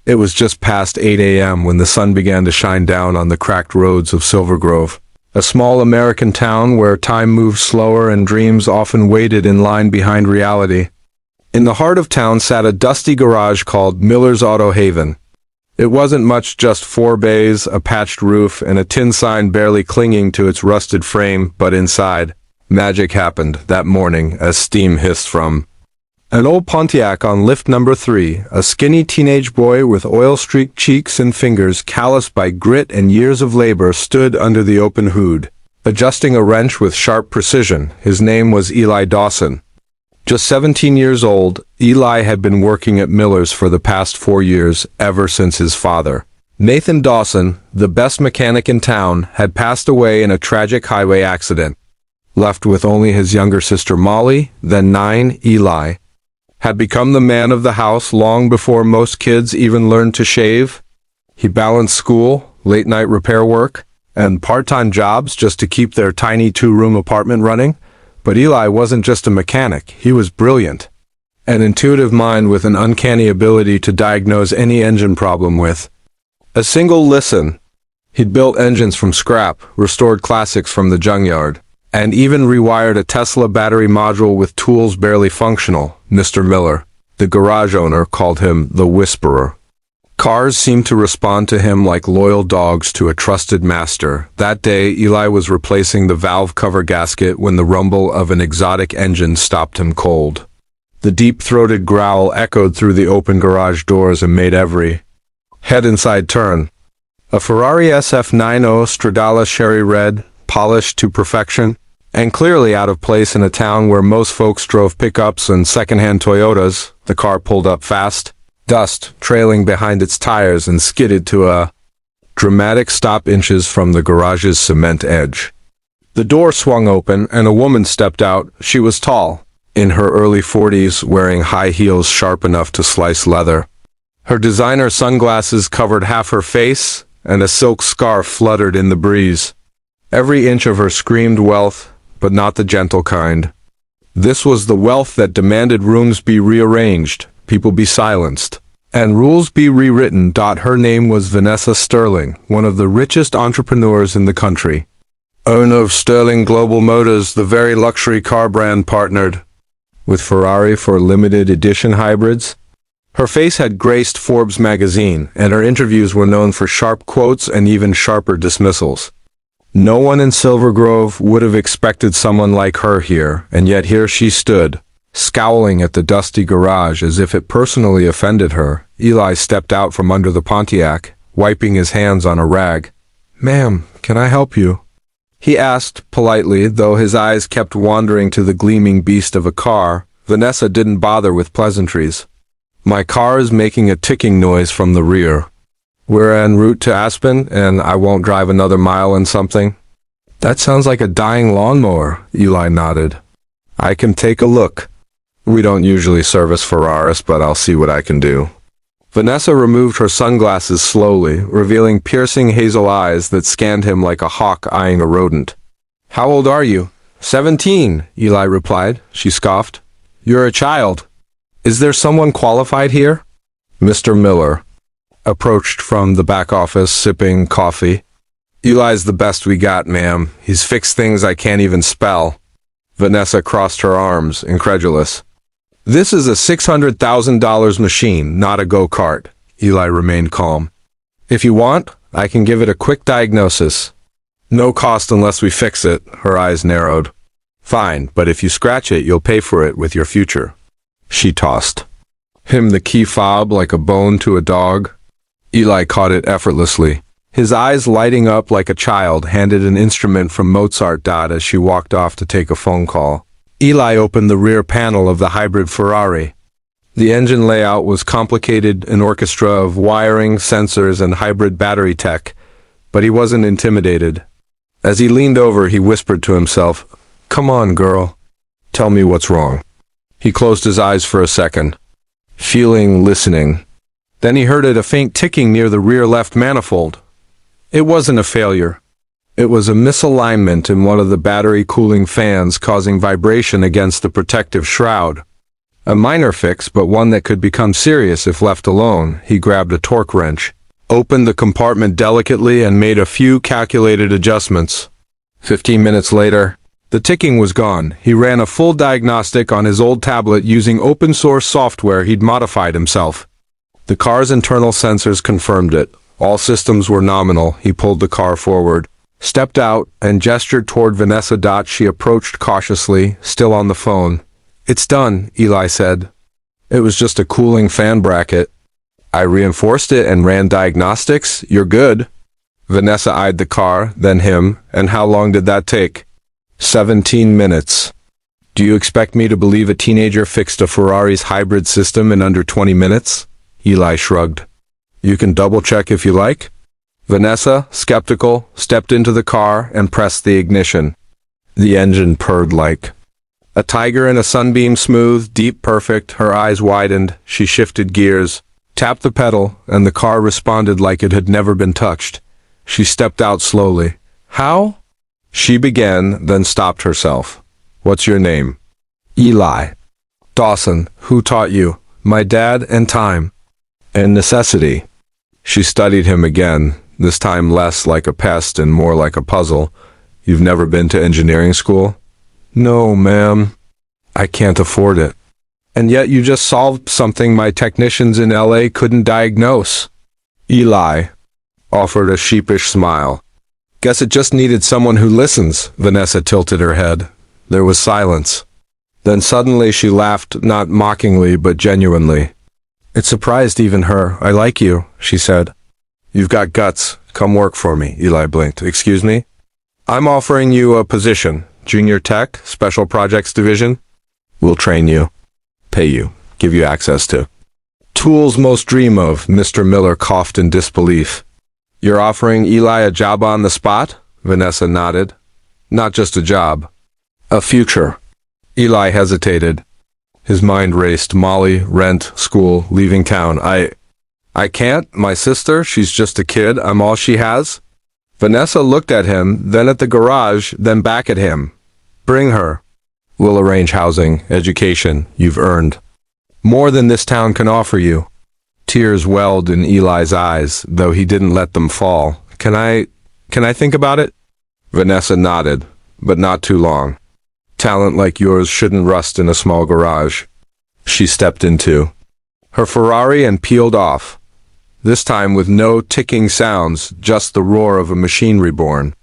It was just past 8 a.m. when the sun began to shine down on the cracked roads of Silver Grove, a small American town where time moved slower and dreams often waited in line behind reality. In the heart of town sat a dusty garage called Miller's Auto Haven. It wasn't much, just 4 bays, a patched roof, and a tin sign barely clinging to its rusted frame, but inside, magic happened that morning as steam hissed from an old Pontiac on lift number 3, a skinny teenage boy with oil-streaked cheeks and fingers calloused by grit and years of labor stood under the open hood, adjusting a wrench with sharp precision. His name was Eli Dawson. Just 17 years old, Eli had been working at Miller's for the past 4 years, ever since his father, Nathan Dawson, the best mechanic in town, had passed away in a tragic highway accident. Left with only his younger sister Molly, then 9, Eli had become the man of the house long before most kids even learned to shave. He balanced school, late-night repair work, and part-time jobs just to keep their tiny 2-room apartment running. But Eli wasn't just a mechanic, he was brilliant. An intuitive mind with an uncanny ability to diagnose any engine problem with a single listen. He'd built engines from scrap, restored classics from the junkyard, and even rewired a Tesla battery module with tools barely functional. Mr. Miller, the garage owner, called him the Whisperer. Cars seemed to respond to him like loyal dogs to a trusted master. That day, Eli was replacing the valve cover gasket when the rumble of an exotic engine stopped him cold. The deep-throated growl echoed through the open garage doors and made every head inside turn. A Ferrari SF90 Stradale Cherry Red, polished to perfection, and clearly out of place in a town where most folks drove pickups and second-hand Toyotas. The car pulled up fast, dust trailing behind its tires, and skidded to a dramatic stop inches from the garage's cement edge. The door swung open and a woman stepped out. She was tall, in her early 40s, wearing high heels sharp enough to slice leather. Her designer sunglasses covered half her face, and a silk scarf fluttered in the breeze. Every inch of her screamed wealth, but not the gentle kind. This was the wealth that demanded rooms be rearranged, people be silenced, and rules be rewritten. Her name was Vanessa Sterling, one of the richest entrepreneurs in the country. Owner of Sterling Global Motors, the very luxury car brand partnered with Ferrari for limited edition hybrids. Her face had graced Forbes magazine, and her interviews were known for sharp quotes and even sharper dismissals. No one in Silver Grove would have expected someone like her here, and yet here she stood, scowling at the dusty garage as if it personally offended her. Eli stepped out from under the Pontiac, wiping his hands on a rag. "Ma'am, can I help you?" he asked, politely, though his eyes kept wandering to the gleaming beast of a car. Vanessa didn't bother with pleasantries. "My car is making a ticking noise from the rear. We're en route to Aspen, and I won't drive another mile and something." "That sounds like a dying lawnmower," Eli nodded. "I can take a look. We don't usually service Ferraris, but I'll see what I can do." Vanessa removed her sunglasses slowly, revealing piercing hazel eyes that scanned him like a hawk eyeing a rodent. "How old are you?" 17, Eli replied. She scoffed. "You're a child. Is there someone qualified here?" Mr. Miller approached from the back office, sipping coffee. "Eli's the best we got, ma'am. He's fixed things I can't even spell." Vanessa crossed her arms, incredulous. "This is a $600,000 machine, not a go-kart." Eli remained calm. "If you want, I can give it a quick diagnosis. No cost unless we fix it." Her eyes narrowed. "Fine, but if you scratch it, you'll pay for it with your future." She tossed him the key fob like a bone to a dog. Eli caught it effortlessly. His eyes lighting up like a child, handed an instrument from Mozart. As she walked off to take a phone call, Eli opened the rear panel of the hybrid Ferrari. The engine layout was complicated, an orchestra of wiring, sensors, and hybrid battery tech, but he wasn't intimidated. As he leaned over, he whispered to himself, "Come on, girl. Tell me what's wrong." He closed his eyes for a second, listening. Then he heard a faint ticking near the rear left manifold. It wasn't a failure. It was a misalignment in one of the battery cooling fans, causing vibration against the protective shroud. A minor fix, but one that could become serious if left alone. He grabbed a torque wrench, opened the compartment delicately, and made a few calculated adjustments. 15 minutes later, the ticking was gone. He ran a full diagnostic on his old tablet using open-source software he'd modified himself. The car's internal sensors confirmed it. All systems were nominal. He pulled the car forward, stepped out, and gestured toward Vanessa. She approached cautiously, still on the phone. "It's done," Eli said. "It was just a cooling fan bracket. I reinforced it and ran diagnostics. You're good." Vanessa eyed the car, then him. "And how long did that take?" 17 minutes. "Do you expect me to believe a teenager fixed a Ferrari's hybrid system in under 20 minutes? Eli shrugged. "You can double-check if you like." Vanessa, skeptical, stepped into the car and pressed the ignition. The engine purred like a tiger in a sunbeam, smooth, deep, perfect. Her eyes widened. She shifted gears, tapped the pedal, and the car responded like it had never been touched. She stepped out slowly. "How?" She began, then stopped herself. "What's your name?" "Eli Dawson." "Who taught you?" "My dad and time." "And necessity." She studied him again, this time less like a pest and more like a puzzle. "You've never been to engineering school?" "No, ma'am. I can't afford it." "And yet you just solved something my technicians in LA couldn't diagnose." Eli offered a sheepish smile. "Guess it just needed someone who listens." Vanessa tilted her head. There was silence. Then suddenly she laughed, not mockingly but genuinely. It surprised even her. "I like you," she said. "You've got guts. Come work for me." Eli blinked. "Excuse me?" "I'm offering you a position. Junior Tech, Special Projects Division. We'll train you, pay you, give you access to tools most dream of." Mr. Miller coughed in disbelief. "You're offering Eli a job on the spot?" Vanessa nodded. "Not just a job. A future." Eli hesitated. His mind raced. Molly, rent, school, leaving town. I can't. My sister, she's just a kid. I'm all she has." Vanessa looked at him, then at the garage, then back at him. "Bring her. We'll arrange housing, education. You've earned more than this town can offer you." Tears welled in Eli's eyes, though he didn't let them fall. Can I think about it?" Vanessa nodded, but not too long. "Talent like yours shouldn't rust in a small garage." She stepped into her Ferrari and peeled off, this time with no ticking sounds, just the roar of a machine reborn.